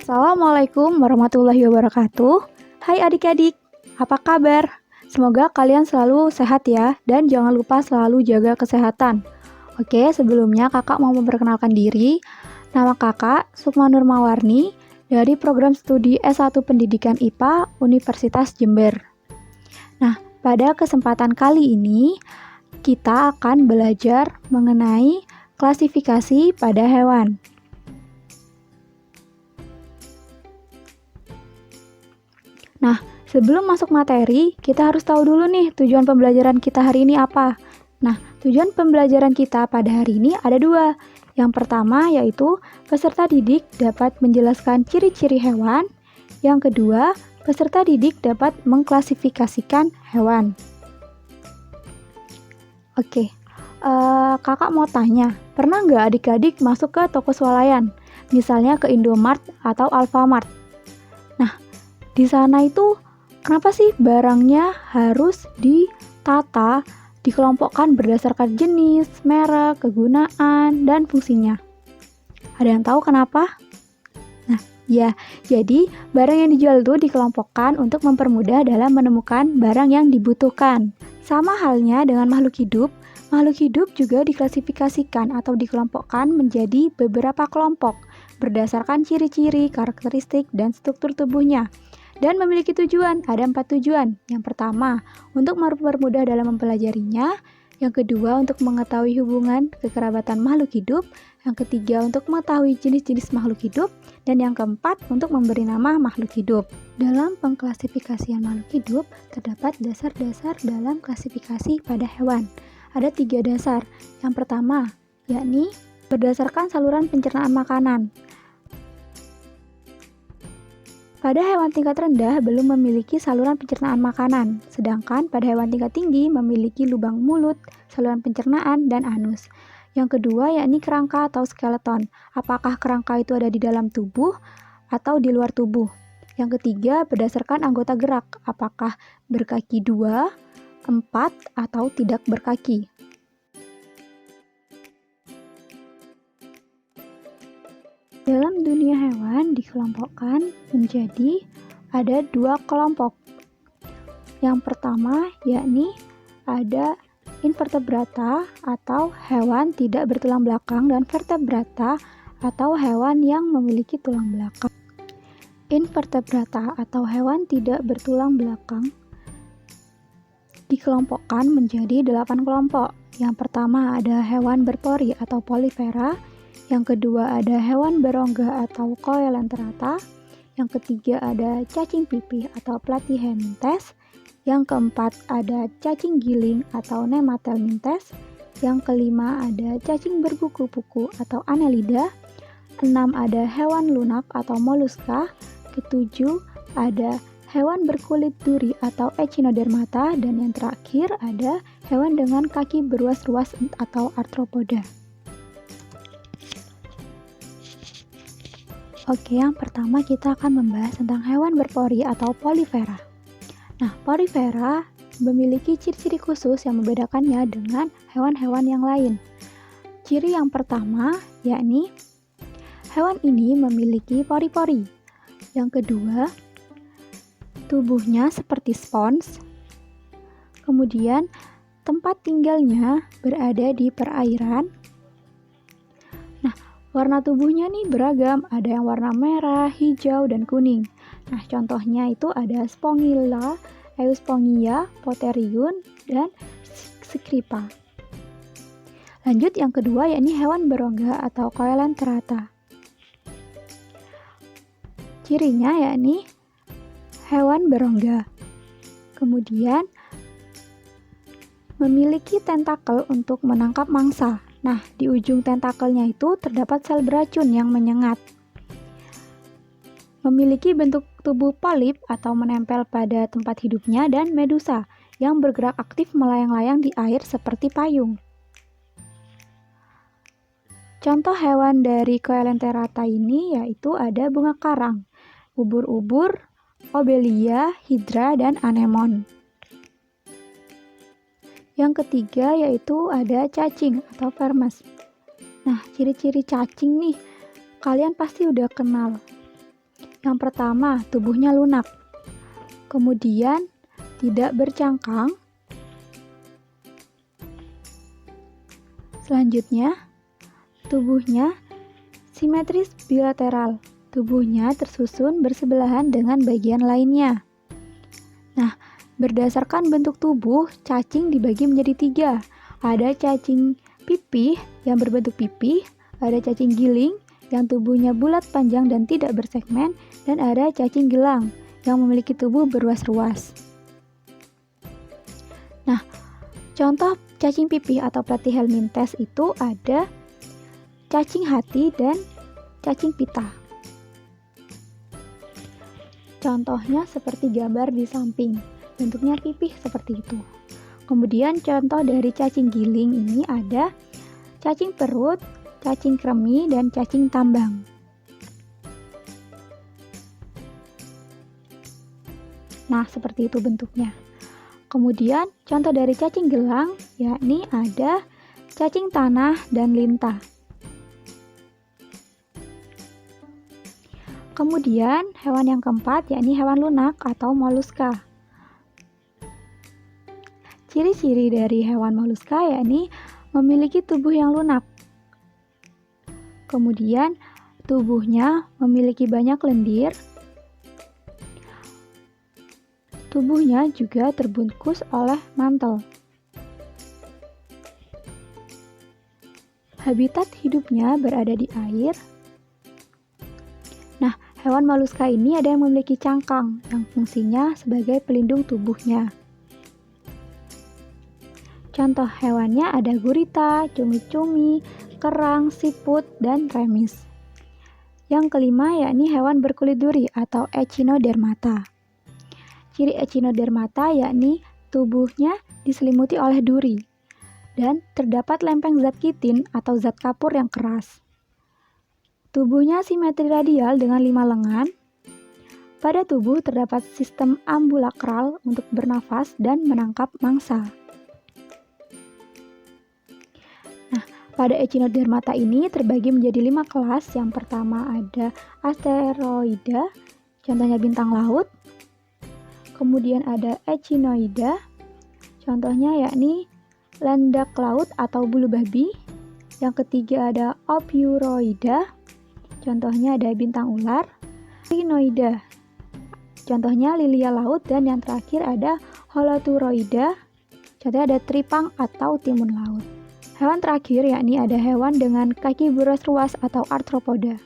Assalamualaikum warahmatullahi wabarakatuh. Hai adik-adik, apa kabar? Semoga kalian selalu sehat ya, dan jangan lupa selalu jaga kesehatan. Oke, sebelumnya kakak mau memperkenalkan diri. Nama kakak Sukma Nurmawarni dari program studi S1 Pendidikan IPA Universitas Jember. Nah, pada kesempatan kali ini kita akan belajar mengenai klasifikasi pada hewan. Nah, sebelum masuk materi, kita harus tahu dulu nih tujuan pembelajaran kita hari ini apa. Nah, tujuan pembelajaran kita pada hari ini ada dua. Yang pertama yaitu peserta didik dapat menjelaskan ciri-ciri hewan. Yang kedua, peserta didik dapat mengklasifikasikan hewan. Oke, kakak mau tanya, pernah nggak adik-adik masuk ke toko swalayan? Misalnya ke Indomart atau Alfamart. Nah, di sana itu kenapa sih barangnya harus ditata, dikelompokkan berdasarkan jenis, merek, kegunaan, dan fungsinya? Ada yang tahu kenapa? Nah, ya, jadi barang yang dijual itu dikelompokkan untuk mempermudah dalam menemukan barang yang dibutuhkan. Sama halnya dengan makhluk hidup juga diklasifikasikan atau dikelompokkan menjadi beberapa kelompok berdasarkan ciri-ciri, karakteristik, dan struktur tubuhnya. Dan memiliki tujuan, ada 4 tujuan. Yang pertama, untuk mempermudah dalam mempelajarinya. Yang kedua, untuk mengetahui hubungan kekerabatan makhluk hidup. Yang ketiga, untuk mengetahui jenis-jenis makhluk hidup. Dan yang keempat, untuk memberi nama makhluk hidup. Dalam pengklasifikasian makhluk hidup, terdapat dasar-dasar dalam klasifikasi pada hewan. Ada 3 dasar. Yang pertama, yakni berdasarkan saluran pencernaan makanan. Pada hewan tingkat rendah belum memiliki saluran pencernaan makanan, sedangkan pada hewan tingkat tinggi memiliki lubang mulut, saluran pencernaan, dan anus. Yang kedua yakni kerangka atau skeleton. Apakah kerangka itu ada di dalam tubuh atau di luar tubuh? Yang ketiga berdasarkan anggota gerak, apakah berkaki 2, 4, atau tidak berkaki. Dalam dunia hewan dikelompokkan menjadi ada 2 kelompok. Yang pertama yakni ada invertebrata atau hewan tidak bertulang belakang dan vertebrata atau hewan yang memiliki tulang belakang. Invertebrata atau hewan tidak bertulang belakang dikelompokkan menjadi 8 kelompok. Yang pertama ada hewan berpori atau polivera. Yang kedua ada hewan berongga atau coelenterata. Yang ketiga ada cacing pipih atau Platyhelminthes. Yang keempat ada cacing giling atau Nemathelminthes. Yang kelima ada cacing berkuku-kuku atau Annelida. 6 ada hewan lunak atau Mollusca. Ketujuh ada hewan berkulit duri atau Echinodermata. Dan yang terakhir ada hewan dengan kaki beruas-ruas atau Arthropoda. Oke, yang pertama kita akan membahas tentang hewan berpori atau polivera. Nah, polivera memiliki ciri-ciri khusus yang membedakannya dengan hewan-hewan yang lain. Ciri yang pertama yakni hewan ini memiliki pori-pori. Yang kedua, tubuhnya seperti spons. Kemudian, tempat tinggalnya berada di perairan. Warna tubuhnya nih beragam, ada yang warna merah, hijau, dan kuning. Nah, contohnya itu ada Spongilla, Euspongia, Poteriun, dan Scrippa. Lanjut yang kedua yakni hewan berongga atau Coelenterata. Cirinya yakni hewan berongga. Kemudian memiliki tentakel untuk menangkap mangsa. Nah, di ujung tentakelnya itu terdapat sel beracun yang menyengat. Memiliki bentuk tubuh polip atau menempel pada tempat hidupnya dan medusa yang bergerak aktif melayang-layang di air seperti payung. Contoh hewan dari Coelenterata ini yaitu ada bunga karang, ubur-ubur, Obelia, Hydra, dan anemon. Yang ketiga yaitu ada cacing atau vermes. Nah, ciri-ciri cacing nih, kalian pasti udah kenal. Yang pertama, tubuhnya lunak. Kemudian, tidak bercangkang. Selanjutnya, tubuhnya simetris bilateral. Tubuhnya tersusun bersebelahan dengan bagian lainnya. Nah, berdasarkan bentuk tubuh, cacing dibagi menjadi 3. Ada cacing pipih yang berbentuk pipih, ada cacing giling yang tubuhnya bulat panjang dan tidak bersegmen, dan ada cacing gelang yang memiliki tubuh berruas-ruas. Nah, contoh cacing pipih atau Platyhelminthes itu ada cacing hati dan cacing pita. Contohnya seperti gambar di samping, bentuknya pipih seperti itu. Kemudian contoh dari cacing giling ini ada cacing perut, cacing kremi, dan cacing tambang. Nah, seperti itu bentuknya. Kemudian, contoh dari cacing gelang, yakni ada cacing tanah dan lintah. Kemudian, hewan yang keempat, yakni hewan lunak atau moluska. Ciri-ciri dari hewan moluska, yakni memiliki tubuh yang lunak. Kemudian, tubuhnya memiliki banyak lendir. Tubuhnya juga terbungkus oleh mantel. Habitat hidupnya berada di air. Nah, hewan moluska ini ada yang memiliki cangkang yang fungsinya sebagai pelindung tubuhnya. Contoh hewannya ada gurita, cumi-cumi, kerang, siput, dan remis. Yang kelima yakni hewan berkulit duri atau Echinodermata. Ciri Echinodermata yakni tubuhnya diselimuti oleh duri dan terdapat lempeng zat kitin atau zat kapur yang keras. Tubuhnya simetri radial dengan 5 lengan. Pada tubuh terdapat sistem ambulakral untuk bernafas dan menangkap mangsa. Nah, pada Echinodermata ini terbagi menjadi 5 kelas. Yang pertama ada Asteroida, contohnya bintang laut. Kemudian ada Echinoida, contohnya yakni landak laut atau bulu babi. Yang ketiga ada Ophiuroida, contohnya ada bintang ular. Rhinoida, contohnya lilia laut. Dan yang terakhir ada Holoturoida, contohnya ada tripang atau timun laut. Hewan terakhir yakni ada hewan dengan kaki berruas-ruas atau arthropoda.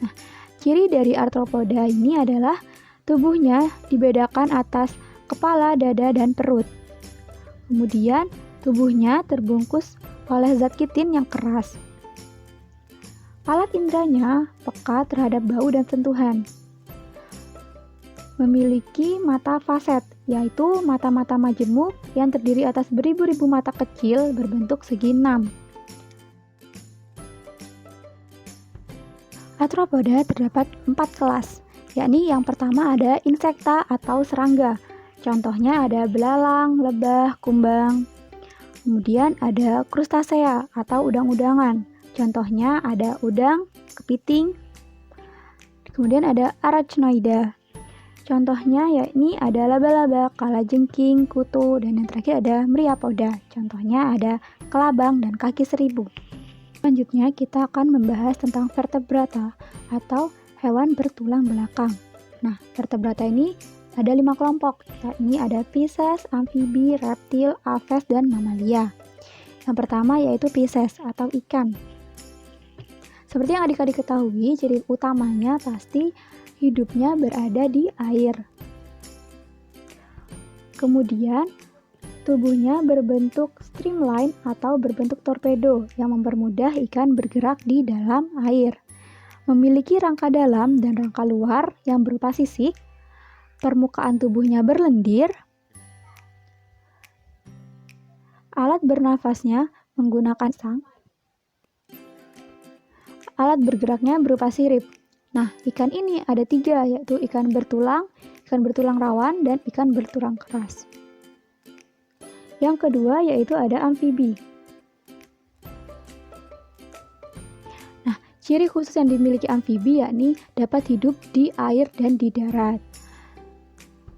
Nah, ciri dari arthropoda ini adalah tubuhnya dibedakan atas kepala, dada, dan perut. Kemudian, tubuhnya terbungkus oleh zat kitin yang keras. Alat indranya peka terhadap bau dan sentuhan. Memiliki mata faset, yaitu mata-mata majemuk yang terdiri atas beribu-ribu mata kecil berbentuk segi 6. Arthropoda terdapat 4 kelas, yakni yang pertama ada insekta atau serangga. Contohnya ada belalang, lebah, kumbang. Kemudian ada krustasea atau udang-udangan. Contohnya ada udang, kepiting. Kemudian ada arachnoida. Contohnya yakni ada laba-laba, kalajengking, kutu, dan yang terakhir ada mriapoda. Contohnya ada kelabang dan kaki seribu. Selanjutnya kita akan membahas tentang vertebrata atau hewan bertulang belakang. Nah, vertebrata ini ada 5 kelompok, yakni ada Pisces, amfibi, reptil, aves, dan mamalia. Yang pertama yaitu Pisces atau ikan. Seperti yang adik-adik ketahui, ciri utamanya pasti hidupnya berada di air. Kemudian, tubuhnya berbentuk streamline atau berbentuk torpedo yang mempermudah ikan bergerak di dalam air. Memiliki rangka dalam dan rangka luar yang berupa sisik. Permukaan tubuhnya berlendir. Alat bernafasnya menggunakan sang. Alat bergeraknya berupa sirip. Nah, ikan ini ada 3, yaitu ikan bertulang rawan, dan ikan bertulang keras. Yang kedua yaitu ada amfibi. Ciri khusus yang dimiliki amfibi yakni dapat hidup di air dan di darat.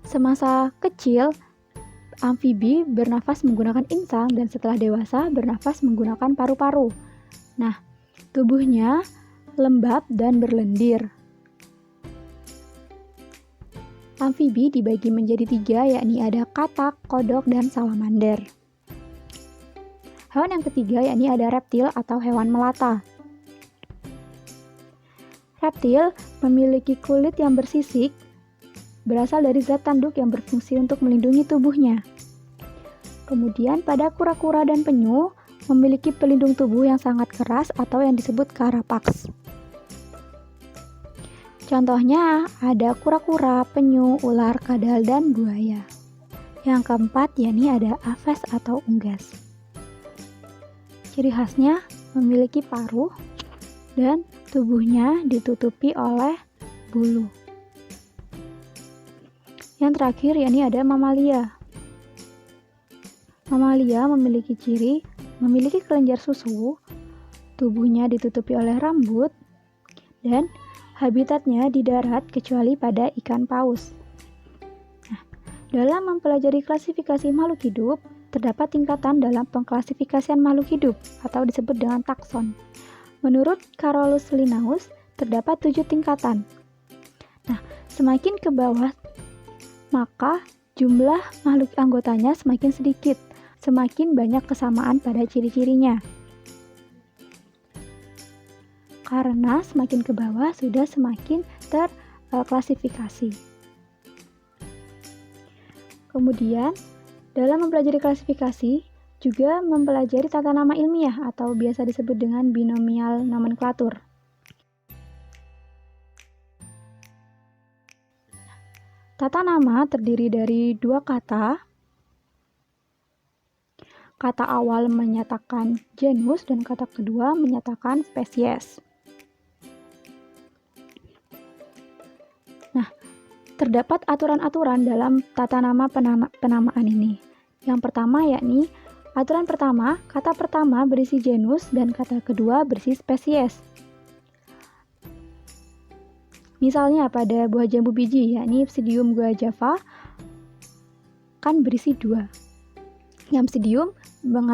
Semasa kecil, amfibi bernafas menggunakan insang dan setelah dewasa bernafas menggunakan paru-paru. Nah, tubuhnya lembab dan berlendir. Amfibi dibagi menjadi 3, yakni ada katak, kodok, dan salamander. Hewan yang ketiga yakni ada reptil atau hewan melata. Reptil memiliki kulit yang bersisik, berasal dari zat tanduk yang berfungsi untuk melindungi tubuhnya. Kemudian pada kura-kura dan penyu memiliki pelindung tubuh yang sangat keras atau yang disebut carapax. Contohnya ada kura-kura, penyu, ular, kadal, dan buaya. Yang keempat yakni ada aves atau unggas. Ciri khasnya memiliki paruh dan tubuhnya ditutupi oleh bulu. Yang terakhir yakni ada mamalia. Mamalia memiliki ciri memiliki kelenjar susu, tubuhnya ditutupi oleh rambut, dan habitatnya di darat kecuali pada ikan paus. Nah, dalam mempelajari klasifikasi makhluk hidup, terdapat tingkatan dalam pengklasifikasian makhluk hidup atau disebut dengan takson. Menurut Carolus Linnaeus, terdapat 7 tingkatan. Nah, semakin ke bawah, maka jumlah makhluk anggotanya semakin sedikit, semakin banyak kesamaan pada ciri-cirinya. Karena semakin ke bawah sudah semakin terklasifikasi. Kemudian, dalam mempelajari klasifikasi, juga mempelajari tata nama ilmiah atau biasa disebut dengan binomial nomenklatur. Tata nama terdiri dari 2 kata. Kata awal menyatakan genus dan kata kedua menyatakan spesies. Nah, terdapat aturan-aturan dalam tata nama penamaan ini. Yang pertama yakni aturan pertama, kata pertama berisi genus dan kata kedua berisi spesies. Misalnya pada buah jambu biji yakni Psidium guajava kan berisi 2. Yang Psidium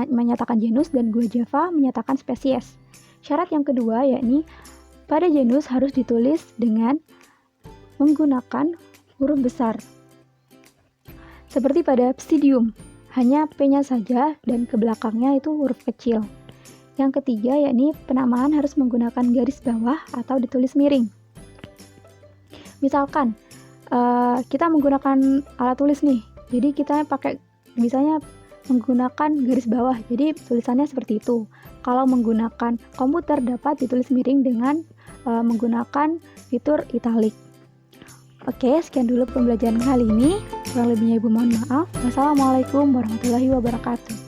menyatakan genus dan guajava menyatakan spesies. Syarat yang kedua yakni pada genus harus ditulis dengan menggunakan huruf besar. Seperti pada Psidium, hanya P-nya saja dan ke belakangnya itu huruf kecil. Yang ketiga yakni penamaan harus menggunakan garis bawah atau ditulis miring. Misalkan kita menggunakan alat tulis nih, jadi kita pakai misalnya menggunakan garis bawah, jadi tulisannya seperti itu. Kalau menggunakan komputer dapat ditulis miring dengan menggunakan fitur italik. Oke, sekian dulu pembelajaran kali ini. Kurang lebihnya Ibu mohon maaf. Wassalamualaikum warahmatullahi wabarakatuh.